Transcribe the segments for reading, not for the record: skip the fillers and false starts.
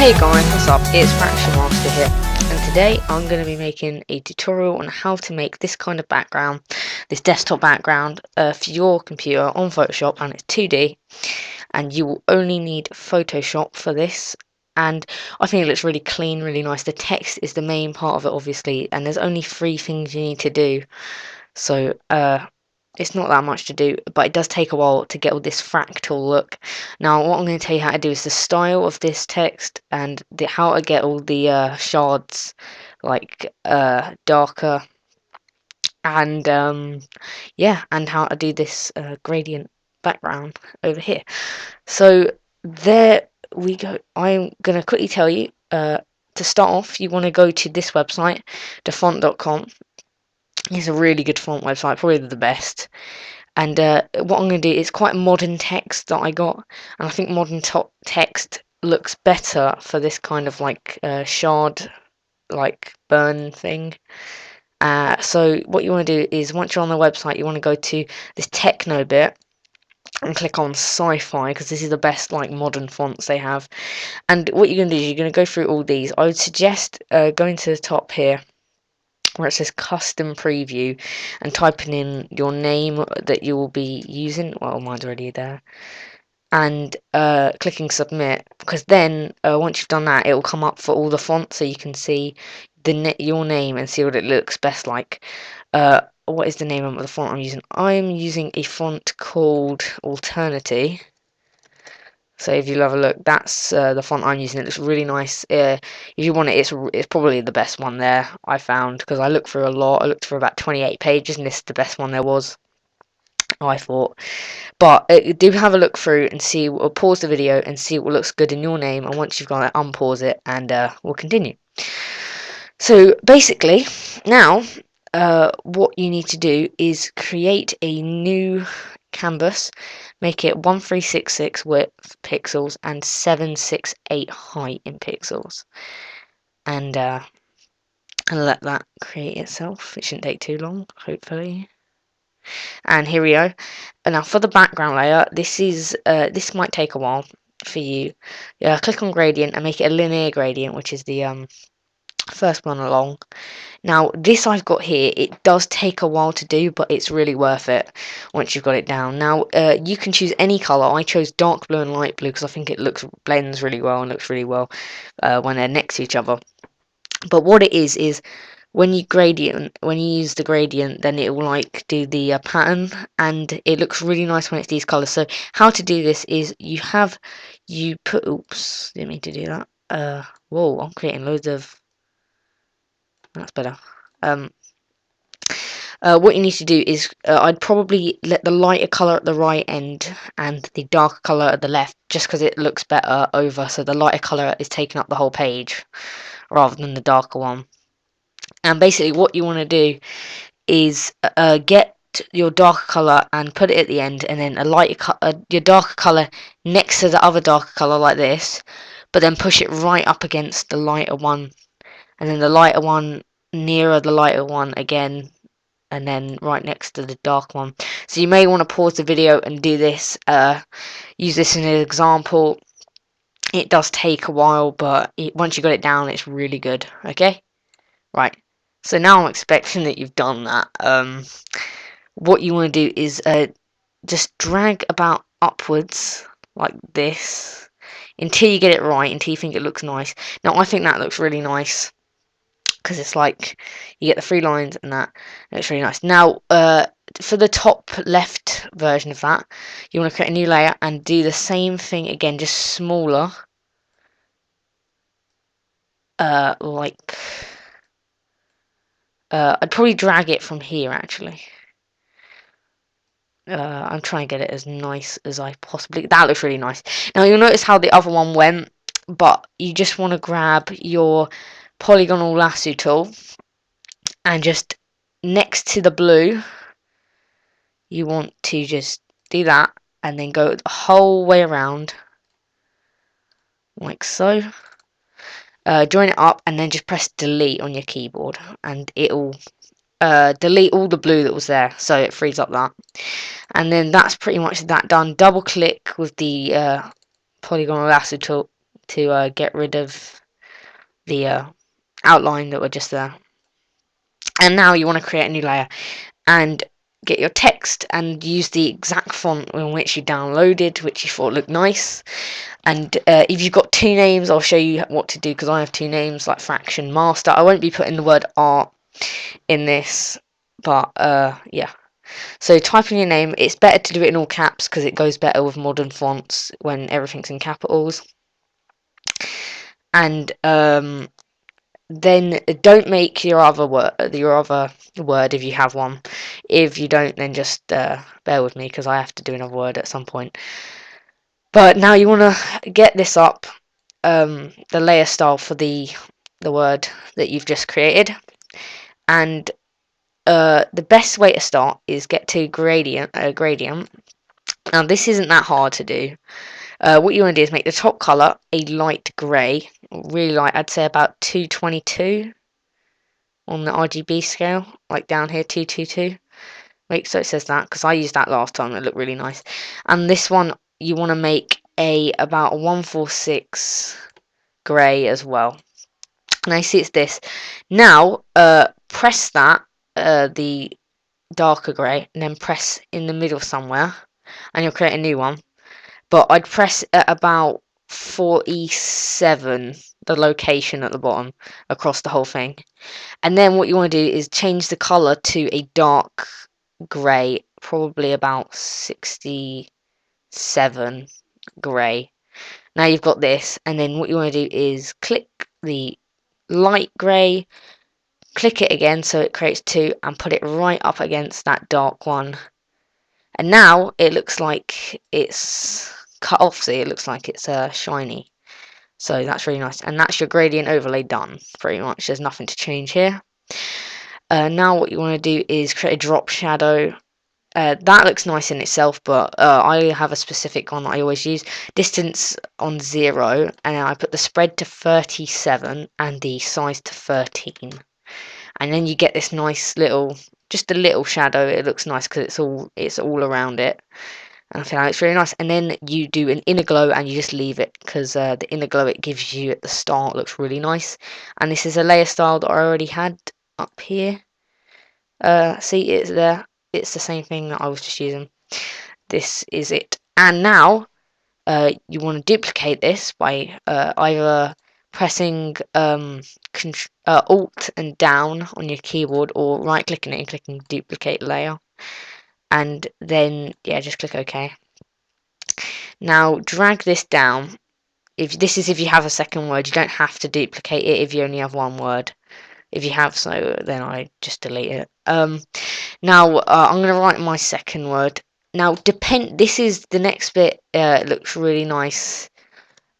Hey guys, what's up? It's FractionMaster here, and today I'm going to be making a tutorial on how to make this kind of background, this desktop background for your computer on Photoshop, and it's 2D, and you will only need Photoshop for this. And I think it looks really clean, really nice. The text is the main part of it, obviously, and there's only 3 things you need to do. So, it's not that much to do, but it does take a while to get all this fractal look. Now, what I'm going to tell you how to do is the style of this text and how to get all the shards like darker, and yeah, and how to do this gradient background over here. So there we go. I'm going to quickly tell you, to start off, you want to go to this website, defont.com. It's a really good font website, probably the best. And what I'm going to do is quite modern text that I got, and I think modern text looks better for this kind of like shard, like burn thing. So what you want to do is, once you're on the website, you want to go to this techno bit and click on sci-fi, because this is the best like modern fonts they have. And what you're going to do is you're going to go through all these. I would suggest going to the top here where it says custom preview and typing in your name that you will be using. Well, mine's already there. And clicking submit, because then once you've done that, it will come up for all the fonts, so you can see your name and see what it looks best like. What is the name of the font I'm using? I'm using a font called Alternity. So if you have a look, that's the font I'm using. It looks really nice. If you want it, it's probably the best one there, I found, because I looked through a lot. I looked for about 28 pages, and this is the best one there was, I thought. But do have a look through and see, or pause the video and see what looks good in your name, and once you've got it, unpause it, and we'll continue. So basically, now what you need to do is create a new canvas, make it 1366 width pixels and 768 height in pixels, and let that create itself. It shouldn't take too long, hopefully. And here we go. And now for the background layer, this might take a while for you. Click on gradient and make it a linear gradient, which is the first one along. Now this I've got here, it does take a while to do, but it's really worth it once you've got it down. Now you can choose any color. I chose dark blue and light blue because I think it blends really well and looks really well when they're next to each other. But what it is when you use the gradient, then it will like do the pattern, and it looks really nice when it's these colors. So how to do this is oops, didn't mean to do that. Whoa, I'm creating loads of. That's better. What you need to do is I'd probably let the lighter color at the right end and the darker color at the left, just because it looks better over, so the lighter color is taking up the whole page rather than the darker one. And basically what you want to do is get your darker color and put it at the end, and then your darker color next to the other darker color like this, but then push it right up against the lighter one, and then the lighter one nearer the lighter one again, and then right next to the dark one. So you may want to pause the video and do this, use this in an example. It does take a while, but once you got it down, it's really good. Okay, right. So now I'm expecting that you've done that. What you want to do is just drag about upwards like this until you get it right, until you think it looks nice. Now I think that looks really nice, because it's like you get the 3 lines and that. It looks really nice. Now for the top left version of that, you want to create a new layer and do the same thing again, just smaller. I'd probably drag it from here actually. I'm trying to get it as nice as I possibly. That looks really nice. Now you'll notice how the other one went, but you just want to grab your polygonal lasso tool and just next to the blue, you want to just do that and then go the whole way around like so. Join it up and then just press delete on your keyboard, and it'll delete all the blue that was there, so it frees up that. And then that's pretty much that done. Double click with the polygonal lasso tool to get rid of the outline that were just there. And now you want to create a new layer and get your text and use the exact font in which you downloaded, which you thought looked nice. And if you've got two names, I'll show you what to do, because I have two names, like Fraction Master. I won't be putting the word art in this, but yeah. So type in your name. It's better to do it in all caps because it goes better with modern fonts when everything's in capitals. And then don't make your other word if you have one. If you don't, then just bear with me, because I have to do another word at some point. But now you want to get this up, the layer style for the word that you've just created. And the best way to start is get to gradient. Now this isn't that hard to do. What you want to do is make the top color a light grey, really light. I'd say about 222 on the RGB scale, like down here, 222. Wait, so it says that because I used that last time. It looked really nice. And this one you want to make about 146 grey as well. And I see it's this. Now press that, the darker grey, and then press in the middle somewhere, and you'll create a new one. But I'd press at about 47, the location at the bottom, across the whole thing. And then what you want to do is change the colour to a dark grey, probably about 67 grey. Now you've got this, and then what you want to do is click the light grey, click it again so it creates two, and put it right up against that dark one. And now it looks like it's cut off, see, it looks like it's shiny. So that's really nice. And that's your gradient overlay done, pretty much. There's nothing to change here. Now what you want to do is create a drop shadow. That looks nice in itself, but I have a specific one that I always use. Distance on 0, and I put the spread to 37 and the size to 13. And then you get this nice little, just a little shadow. It looks nice because it's all around it. And I feel like it's really nice. And then you do an inner glow, and you just leave it, because the inner glow it gives you at the start looks really nice. And this is a layer style that I already had up here. See, it's there. It's the same thing that I was just using. This is it. And now you want to duplicate this by either pressing Alt and down on your keyboard, or right clicking it and clicking duplicate layer. And then, yeah, just click OK. Now drag this down. If you have a second word, you don't have to duplicate it if you only have one word. If you have, so then I just delete it. Now I'm going to write my second word. Now this is the next bit. It looks really nice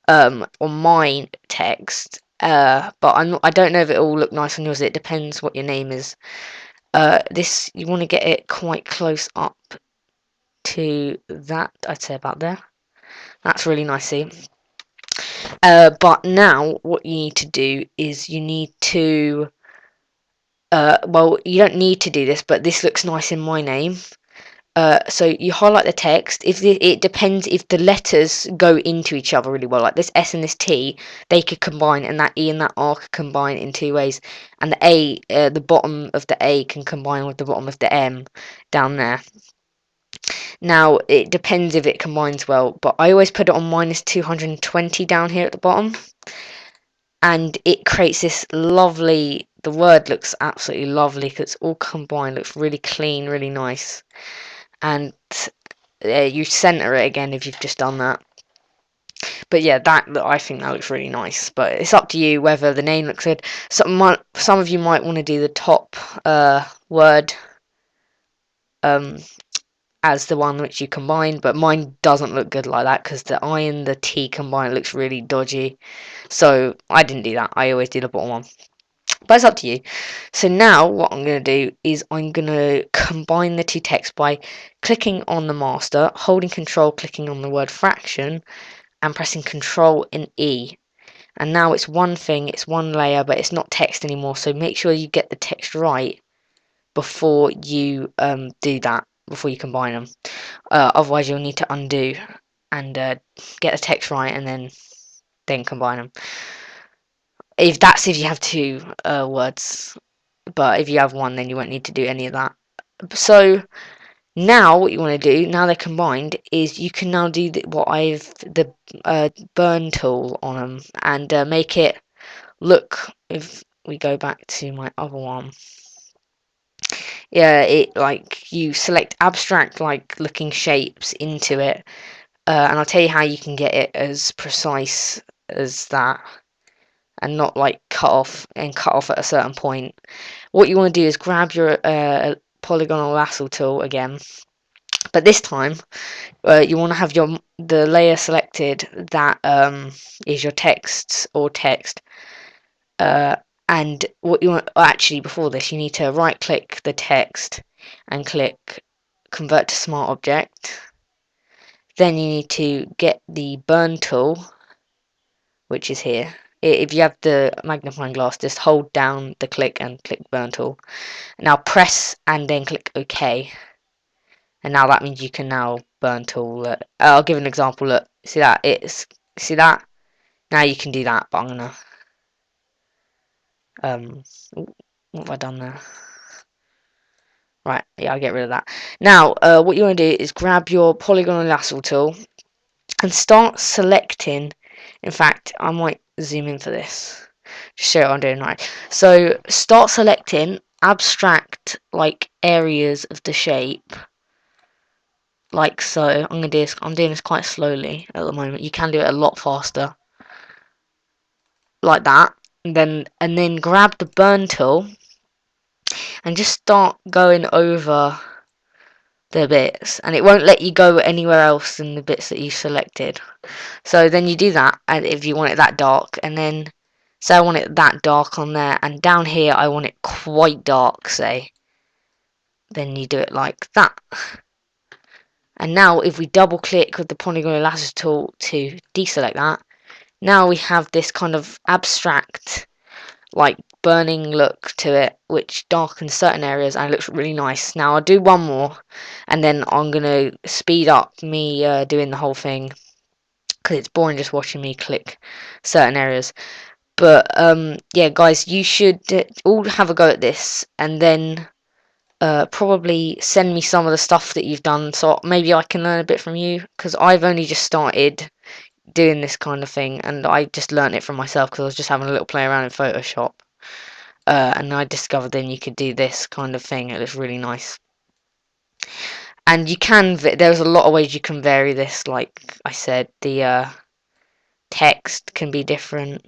on my text, but I don't know if it will look nice on yours. It depends what your name is. This, you want to get it quite close up to that. I'd say about there. That's really nice, see. But now what you need to do is you need to well, you don't need to do this, but this looks nice in my name. So you highlight the text. It depends if the letters go into each other really well, like this S and this T, they could combine, and that E and that R could combine in two ways. And the A, the bottom of the A can combine with the bottom of the M down there. Now it depends if it combines well, but I always put it on -220 down here at the bottom, and it creates this lovely. The word looks absolutely lovely because it's all combined. Looks really clean, really nice. And you center it again if you've just done that. But yeah, I think that looks really nice. But it's up to you whether the name looks good. Some of you might want to do the top word as the one which you combine, but mine doesn't look good like that because the I and the T combined looks really dodgy. So I didn't do that. I always do the bottom one. But it's up to you. So now what I'm going to do is I'm going to combine the two texts by clicking on the master, holding Control, clicking on the word fraction, and pressing Control and E. And now it's one thing, it's one layer, but it's not text anymore. So make sure you get the text right before you do that, before you combine them. Otherwise you'll need to undo and get the text right, and then then combine them. If you have two words, but if you have one, then you won't need to do any of that. So now what you want to do, now they're combined, is you can now do the burn tool on them and make it look. If we go back to my other one, yeah, it like you select abstract like looking shapes into it, and I'll tell you how you can get it as precise as that and not like cut off at a certain point. What you want to do is grab your polygonal lasso tool again, but this time you want to have the layer selected that is your text or text. And what you want, actually before this, you need to right click the text and click convert to smart object. Then you need to get the burn tool, which is here. If you have the magnifying glass, just hold down the click and click burn tool. Now press and then click OK. And now that means you can now burn tool. I'll give an example. Look, see that? See that? Now you can do that, but I'm gonna what have I done there? Right, yeah, I'll get rid of that. Now, what you want to do is grab your polygonal lasso tool and start selecting. In fact, I might zoom in for this. Just show what I'm doing right. So start selecting abstract like areas of the shape. Like so. I'm doing this quite slowly at the moment. You can do it a lot faster. Like that. And then grab the burn tool and just start going over the bits, and it won't let you go anywhere else than the bits that you selected. So then you do that, and if you want it that dark, and then say I want it that dark on there, and down here I want it quite dark, say, then you do it like that. And now if we double click with the polygon lasso tool to deselect that, now we have this kind of abstract like burning look to it, which darkens certain areas and it looks really nice. Now I'll do one more, and then I'm gonna speed up me doing the whole thing because it's boring just watching me click certain areas. But yeah, guys, you should all have a go at this, and then probably send me some of the stuff that you've done, so maybe I can learn a bit from you, because I've only just started doing this kind of thing, and I just learned it from myself because I was just having a little play around in Photoshop. And I discovered then you could do this kind of thing. It looks really nice. And you can, there's a lot of ways you can vary this. Like I said, the text can be different,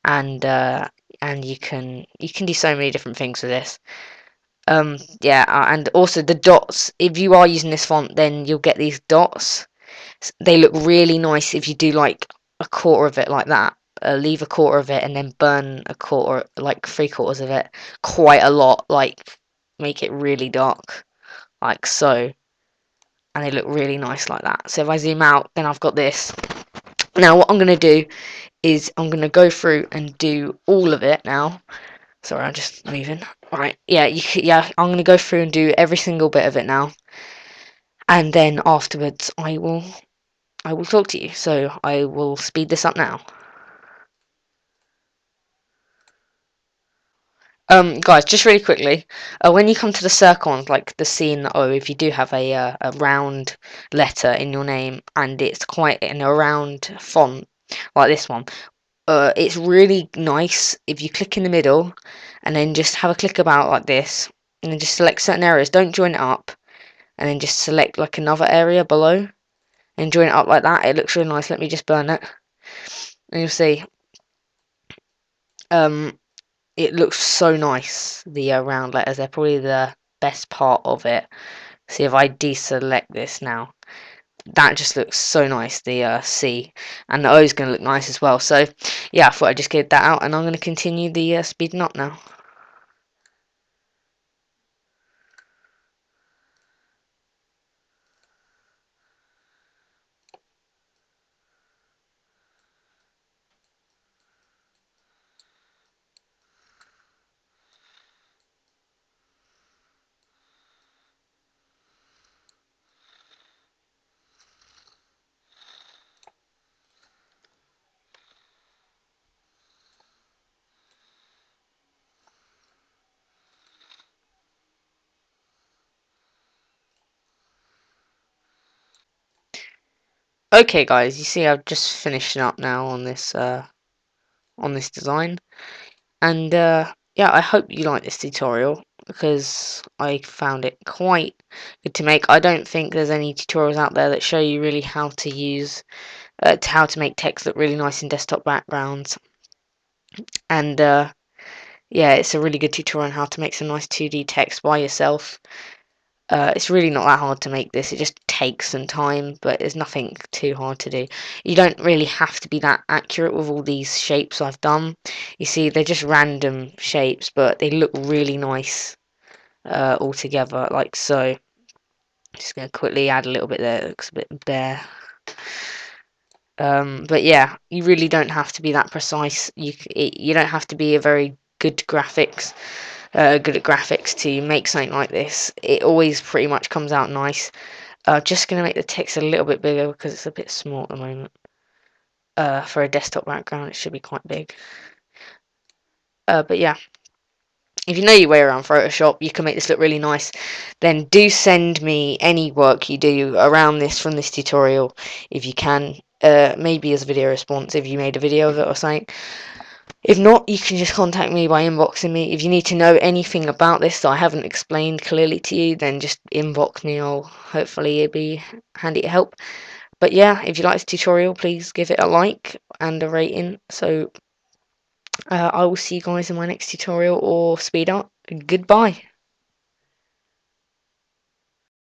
and you can do so many different things with this. Yeah, and also the dots. If you are using this font, then you'll get these dots. They look really nice if you do like a quarter of it like that. Leave a quarter of it and then burn a quarter, like 3/4 of it, quite a lot, like make it really dark, like so, and they look really nice like that. So if I zoom out, then I've got this. Now what I'm going to do is I'm going to go through and do all of it now. Sorry, I'm just moving. Alright, yeah, yeah, I'm going to go through and do every single bit of it now, and then afterwards I will talk to you. So I will speed this up now. Guys, just really quickly, when you come to the circle on like the C and the O, if you do have a round letter in your name and it's quite in a round font like this one, it's really nice if you click in the middle and then just have a click about like this, and then just select certain areas. Don't join it up, and then just select like another area below and join it up like that. It looks really nice. Let me just burn it, and you'll see. It looks so nice. The round letters, they're probably the best part of it. See if I deselect this now, that just looks so nice. The C and the O is going to look nice as well. So yeah, I thought I'd just get that out, and I'm going to continue the speeding up now. Okay guys, you see I've just finished up now on this design, and yeah, I hope you like this tutorial because I found it quite good to make. I don't think there's any tutorials out there that show you really how to use how to make text look really nice in desktop backgrounds, and yeah, it's a really good tutorial on how to make some nice 2D text by yourself. It's really not that hard to make this, it just takes some time, but there's nothing too hard to do. You don't really have to be that accurate with all these shapes I've done. You see, they're just random shapes, but they look really nice all together, like so. Just going to quickly add a little bit there, it looks a bit bare. But yeah, you really don't have to be that precise. You don't have to be a very good good at graphics to make something like this. It always pretty much comes out nice. Just going to make the text a little bit bigger because it's a bit small at the moment. For a desktop background, it should be quite big. But yeah, if you know your way around Photoshop, you can make this look really nice. Then do send me any work you do around this from this tutorial, if you can. Maybe as a video response if you made a video of it or something. If not, you can just contact me by inboxing me. If you need to know anything about this that I haven't explained clearly to you, then just inbox me. I'll hopefully it'll be handy to help. But yeah, if you like this tutorial, please give it a like and a rating. So I will see you guys in my next tutorial or speed up. Goodbye.